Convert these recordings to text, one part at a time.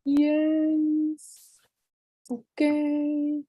Yes. Okay.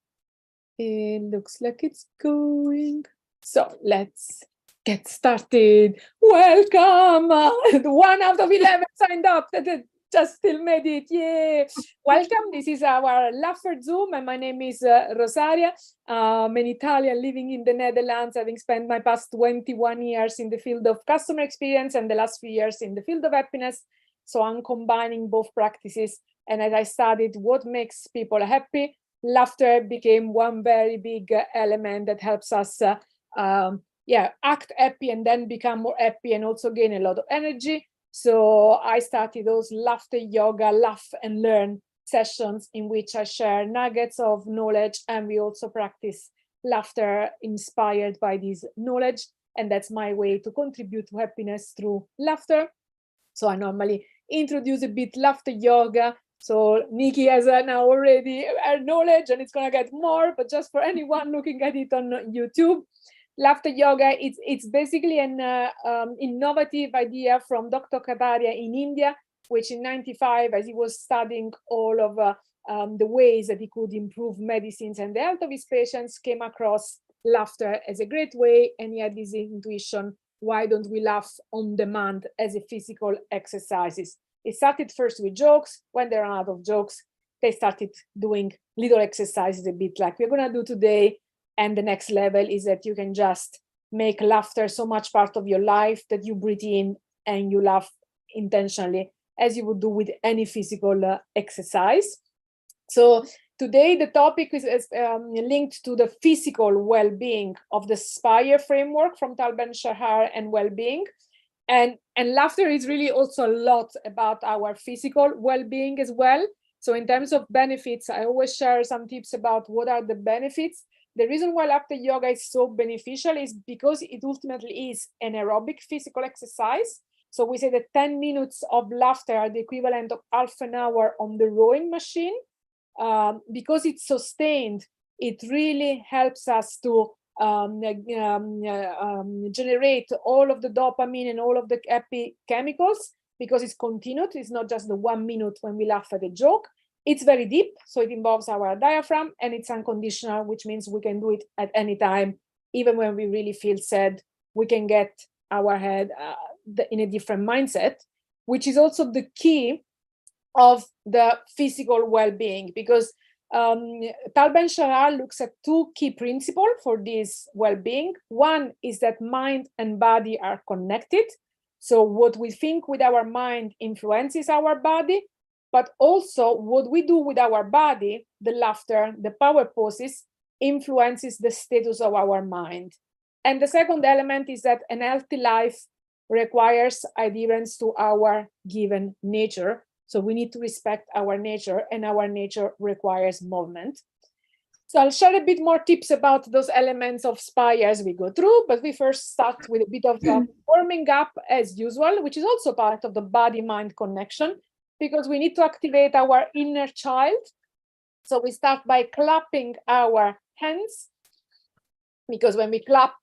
It looks like it's going. So let's get started. Welcome. 1 out of 11 signed up. That just still made it. Yay. Welcome. This is our Laugherzoom, and my name is Rosaria. I'm an Italian living in the Netherlands, having spent my past 21 years in the field of customer experience and the last few years in the field of happiness. So I'm combining both practices. And as I studied what makes people happy, laughter became one very big element that helps us act happy and then become more happy and also gain a lot of energy. So I started those laughter yoga, laugh and learn sessions in which I share nuggets of knowledge, and we also practice laughter inspired by this knowledge. And that's my way to contribute to happiness through laughter. So I normally introduce a bit laughter yoga. So Nikki has now already knowledge, and it's going to get more, but just for anyone looking at it on YouTube, laughter yoga, it's basically an innovative idea from Dr. Kataria in India, which in 95, as he was studying all of the ways that he could improve medicines and the health of his patients, came across laughter as a great way, and he had this intuition, why don't we laugh on demand as a physical exercises? It started first with jokes. When they ran out of jokes, they started doing little exercises, a bit like we're going to do today. And the next level is that you can just make laughter so much part of your life that you breathe in and you laugh intentionally, as you would do with any physical exercise. So today, the topic is linked to the physical well-being of the SPIRE framework from Tal Ben-Shahar and well-being. And laughter is really also a lot about our physical well-being as well. So in terms of benefits, I always share some tips about what are the benefits. The reason why laughter yoga is so beneficial is because it ultimately is an aerobic physical exercise. So we say that 10 minutes of laughter are the equivalent of half an hour on the rowing machine. Because it's sustained, it really helps us to generate all of the dopamine and all of the happy chemicals, because it's continued. It's not just the 1 minute when we laugh at a joke. It's very deep, so it involves our diaphragm, and it's unconditional, which means we can do it at any time. Even when we really feel sad, we can get our head in a different mindset, which is also the key of the physical well-being, because Tal Ben-Shahar looks at two key principles for this well-being. One is that mind and body are connected. So what we think with our mind influences our body, but also what we do with our body, the laughter, the power poses, influences the status of our mind. And the second element is that a healthy life requires adherence to our given nature. So we need to respect our nature, and our nature requires movement. So I'll share a bit more tips about those elements of SPIRE as we go through, but we first start with a bit of warming up as usual, which is also part of the body-mind connection, because we need to activate our inner child. So we start by clapping our hands, because when we clap,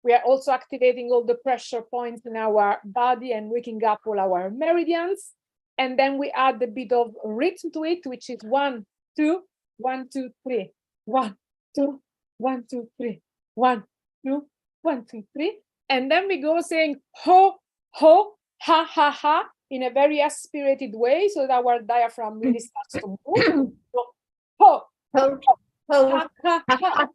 we are also activating all the pressure points in our body and waking up all our meridians. And then we add a bit of rhythm to it, which is 1, 2, 1, 2, 3, 1, 2, 1, 2, 3, 1, 2, 1, 2, 3. And then we go saying ho, ho, ha, ha, ha, in a very aspirated way, so that our diaphragm really starts to move. So, ho, ho, ha, ha, ha,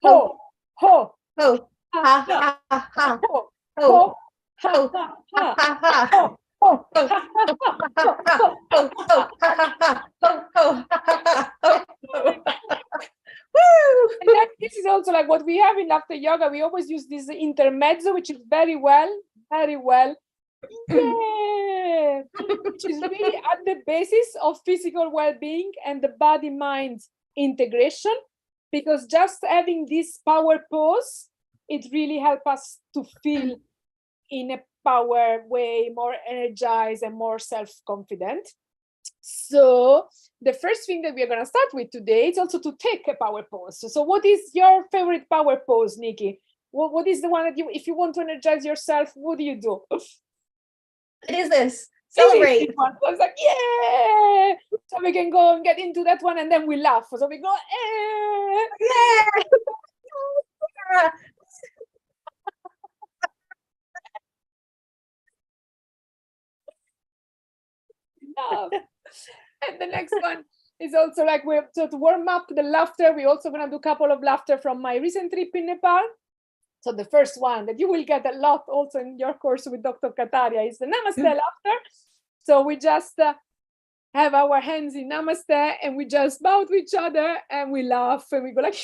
ho, ho, ho, ha, ha, ha, ho, ho, ha, ha, ha, ho. And this is also like what we have in laughter yoga. We always use this intermezzo, which is very well, yeah, which is really at the basis of physical well-being and the body-mind integration, because just having this power pose, it really helps us to feel in a power way, more energized and more self-confident. So the first thing that we're going to start with today is also to take a power pose. So what is your favorite power pose, Nikki? What is the one that you, if you want to energize yourself, what do you do? It is this. Celebrate. I was like, yeah, we can go and get into that one, and then we laugh. So we go, Yeah. laugh. And the next one is also like, so to warm up the laughter, we're also going to do a couple of laughter from my recent trip in Nepal. So the first one that you will get a lot also in your course with Dr. Kataria is the Namaste laughter. So we just have our hands in Namaste and we just bow to each other and we laugh and we go like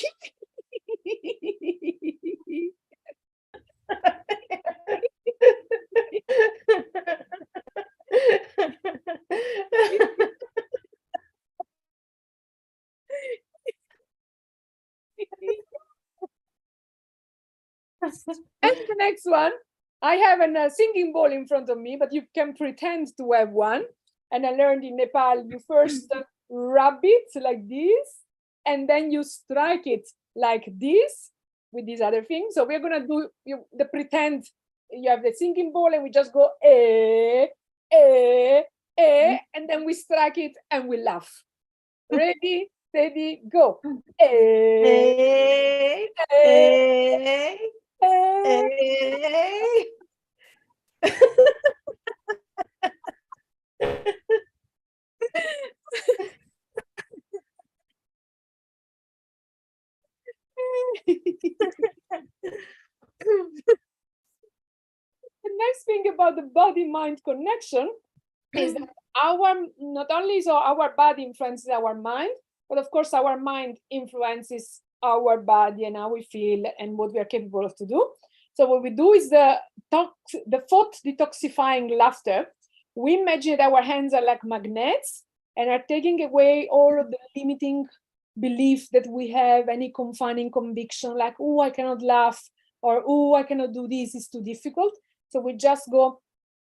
and the next one, I have a singing bowl in front of me, but you can pretend to have one. And I learned in Nepal, you first rub it like this, and then you strike it like this with these other things. So we're gonna do the pretend. You have the singing bowl, and we just go and then we strike it and we laugh. Ready, steady, go. The next thing about the body-mind connection is that not only so our body influences our mind, but of course our mind influences our body and how we feel and what we are capable of to do. So what we do is the thought detoxifying laughter. We imagine that our hands are like magnets and are taking away all of the limiting beliefs that we have, any confining conviction like, oh, I cannot laugh, or oh, I cannot do this, it's too difficult. So we just go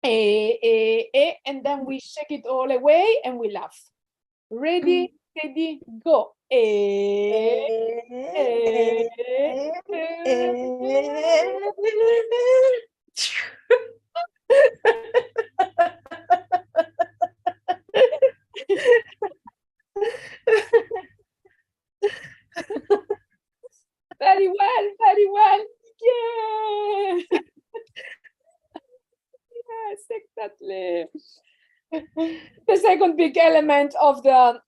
and then we shake it all away and we laugh. Ready, steady, go. Very well, very well. Yeah. Yes, exactly. The second big element of the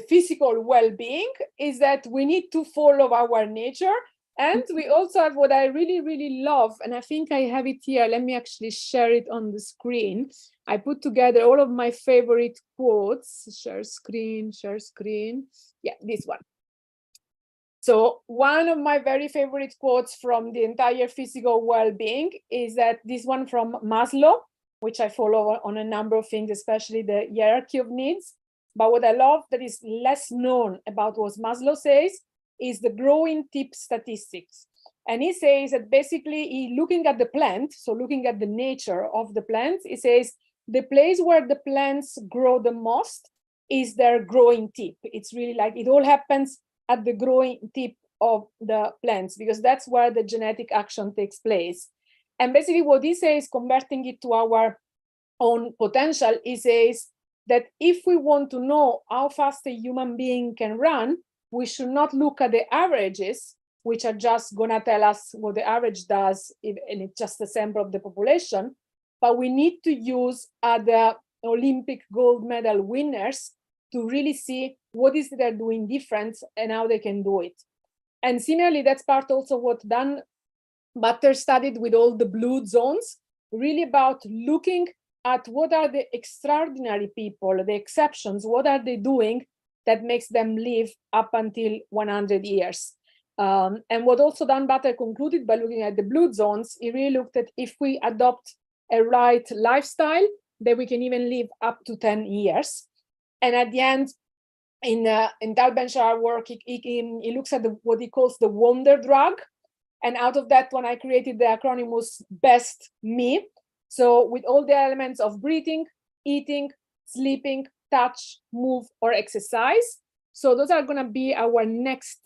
physical well-being is that we need to follow our nature. And we also have what I really, really love, and I think I have it here. Let me actually share it on the screen. I put together all of my favorite quotes. Share screen, share screen. Yeah, this one. So one of my very favorite quotes from the entire physical well-being is that this one from Maslow, which I follow on a number of things, especially the hierarchy of needs. But what I love that is less known about what Maslow says is the growing tip statistics. And he says that basically looking at the plant, so looking at the nature of the plant, he says the place where the plants grow the most is their growing tip. It's really like it all happens at the growing tip of the plants, because that's where the genetic action takes place. And basically what he says, converting it to our own potential, he says that if we want to know how fast a human being can run, we should not look at the averages, which are just gonna tell us what the average does, and it's just a sample of the population, but we need to use the Olympic gold medal winners to really see what is they're doing different and how they can do it. And similarly, that's part also what Dan Butter studied with all the blue zones, really about looking at what are the extraordinary people, the exceptions, what are they doing that makes them live up until 100 years. And what also Dan Butter concluded by looking at the blue zones, he really looked at if we adopt a right lifestyle, then we can even live up to 10 years. And at the end, in Tal Ben-Shahar work, he looks at what he calls the wonder drug. And out of that one, I created the acronym was BEST ME. So with all the elements of breathing, eating, sleeping, touch, move, or exercise. So those are gonna be our next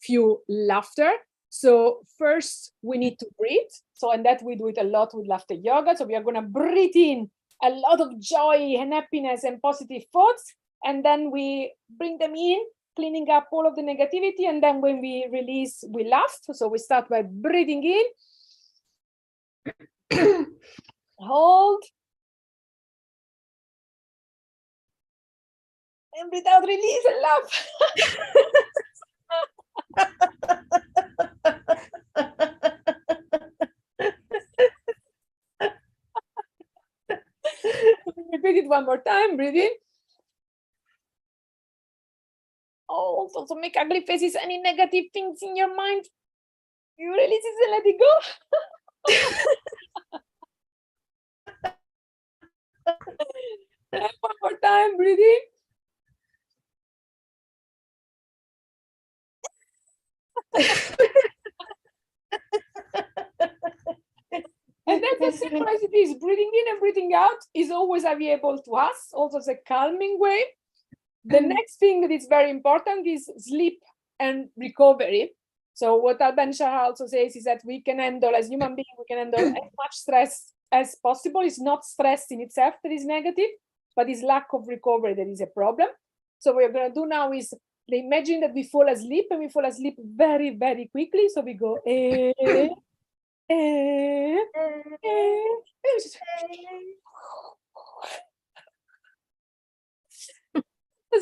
few laughter. So first we need to breathe. So, and that we do it a lot with laughter yoga. So we are gonna breathe in a lot of joy and happiness and positive thoughts. And then we bring them in, cleaning up all of the negativity. And then when we release, we laugh. So we start by breathing in, hold, and breathe out, release, and laugh. Repeat it one more time. Breathe in. Also make ugly faces, any negative things in your mind. You release it and let it go. And one more time. Breathe in. And that's as simple as it is. Breathing in and breathing out is always available to us, also as a calming way. The next thing that is very important is sleep and recovery. So what Alban Shah also says is that we can handle, as human beings, we can handle as much stress as possible. It's not stress in itself that is negative, but it's lack of recovery that is a problem. So what we're going to do now is imagine that we fall asleep, and we fall asleep very, very quickly. So we go,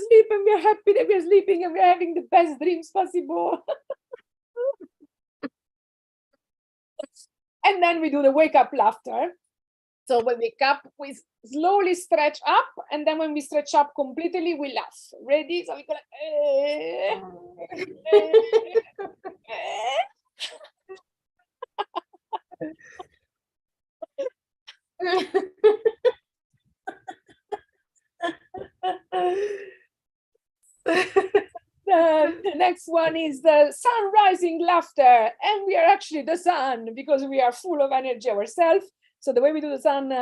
sleep, and we're happy that we're sleeping and we're having the best dreams possible. And then we do the wake up laughter. So when we wake up, we slowly stretch up, and then when we stretch up completely, we laugh. Ready? So we go the next one is the sun rising laughter, and we are actually the sun because we are full of energy ourselves. So the way we do the sun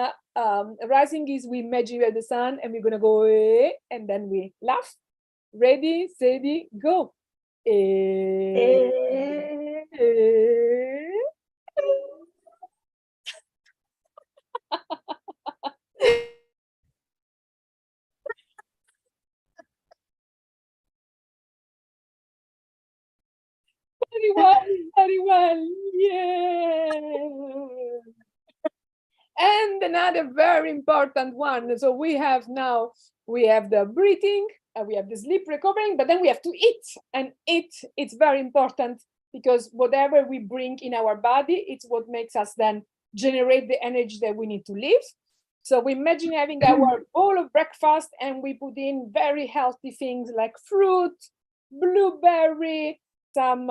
rising is we imagine we are the sun, and we're gonna go and then we laugh. Ready, steady, go. Very well, very well. Yeah. And another very important one. So we have the breathing, we have the sleep recovering, but then we have to eat. And it's very important because whatever we bring in our body, it's what makes us then generate the energy that we need to live. So we imagine having our bowl of breakfast, and we put in very healthy things like fruit, blueberry, some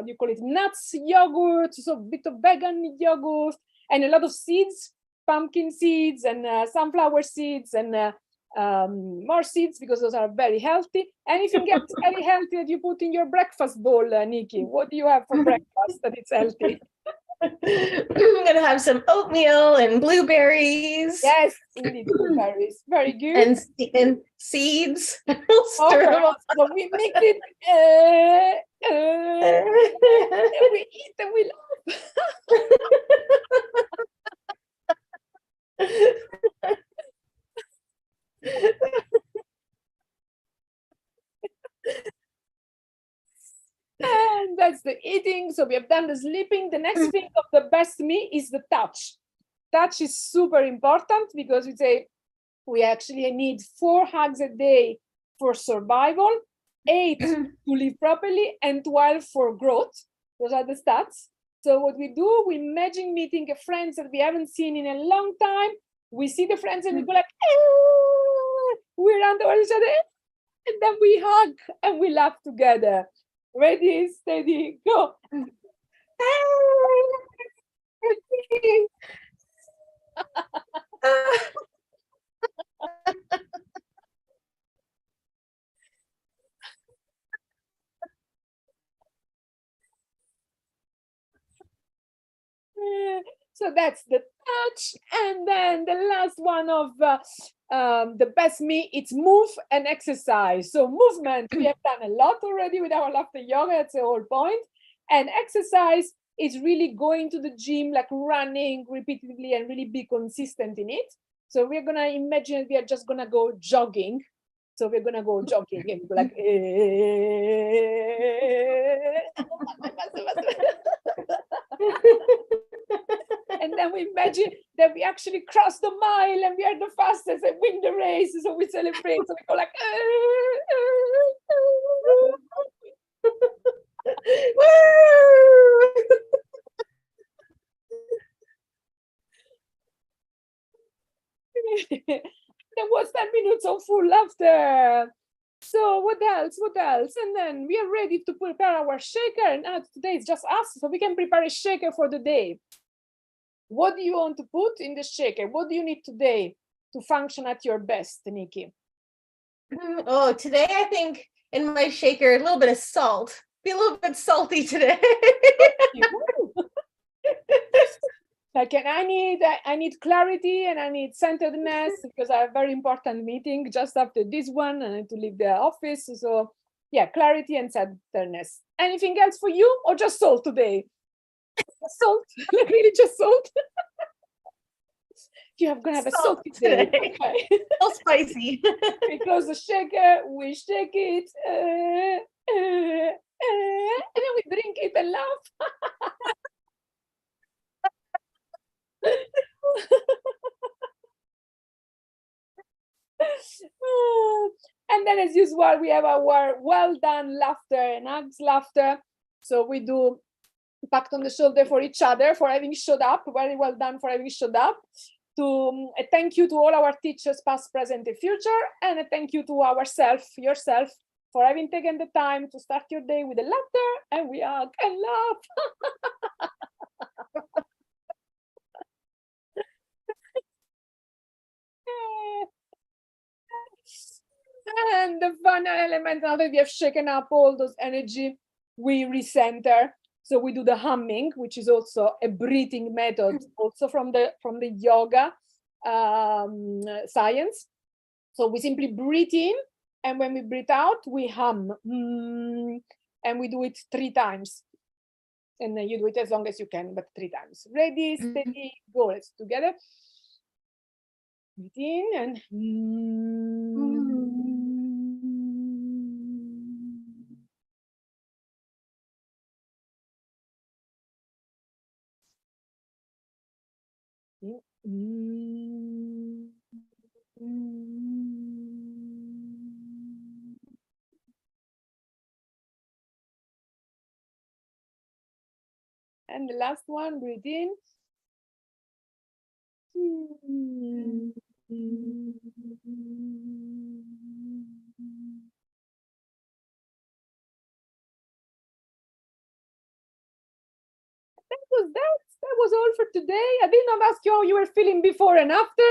you call it nuts, yogurt, so a bit of vegan yogurt, and a lot of seeds, pumpkin seeds and sunflower seeds, and more seeds because those are very healthy. Anything else very healthy that you put in your breakfast bowl, Nikki? What do you have for breakfast that it's healthy? I'm gonna have some oatmeal and blueberries. Yes, indeed, blueberries. Very good. And seeds. Okay. So we mix it, and we eat and we laugh. And that's the eating. So we have done the sleeping. The next thing of the best me is the touch. Touch is super important because we say we actually need 4 hugs a day for survival, 8 to live properly, and 12 for growth. Those are the stats. So what we do, we imagine meeting a friend that we haven't seen in a long time. We see the friends and we go like, we run towards each other, and then we hug and we laugh together. Ready, steady, go. So that's the touch. And then the last one of the best me, it's move and exercise. So movement, we have done a lot already with our laughter yoga. That's the whole point. And exercise, is really going to the gym, like running repeatedly and really be consistent in it. So we're gonna imagine we are just gonna go jogging. So we're gonna go jogging and go like, and then we imagine that we actually cross the mile and we are the fastest and win the race. So we celebrate. So we go like, there was 10 minutes of full laughter. So what else? What else? And then we are ready to prepare our shaker. And today it's just us, so we can prepare a shaker for the day. What do you want to put in the shaker? What do you need today to function at your best, Nikki? Oh, today I think in my shaker, a little bit of salt. Be a little bit salty today. Like, and I need clarity and I need centeredness because I have a very important meeting just after this one and I need to leave the office. So yeah, clarity and centeredness. Anything else for you or just salt today? Salt, like really just salt? You're gonna have a salty day. Okay. So spicy. We close the shaker, we shake it, and then we drink it and laugh. And then as usual, we have our well done laughter and hugs laughter. So we do pat on the shoulder for each other for having showed up. Very well done for having showed up. To a thank you to all our teachers, past, present, and future, and a thank you to yourself, for having taken the time to start your day with a laughter, and we hug and laugh. And the final element, now that we have shaken up all those energy, we recenter. So we do the humming, which is also a breathing method, also from the yoga science. So we simply breathe in, and when we breathe out, we hum, and we do it 3 times. And then you do it as long as you can, but 3 times. Ready, steady, go. Let's together. Breathe in and and the last one, breathe in. That was all for today. I did not ask you how you were feeling before and after.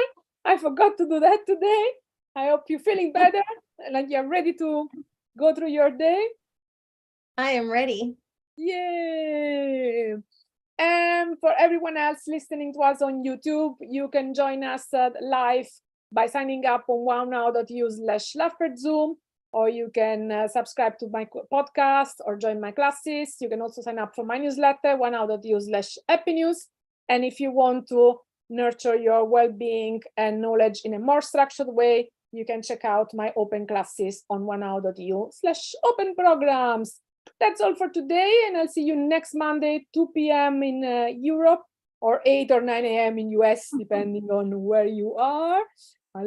I forgot to do that today. I hope you're feeling better, like you're ready to go through your day. I am ready. Yay! And for everyone else listening to us on YouTube, you can join us live by signing up on wownow.eu/Laugherzoom, or you can subscribe to my podcast or join my classes. You can also sign up for my newsletter, wownow.eu/happynews. And if you want to nurture your well-being and knowledge in a more structured way, you can check out my open classes on wownow.eu/open programs. That's all for today, and I'll see you next Monday, 2 p.m. in Europe, or 8 or 9 a.m. in US, depending on where you are.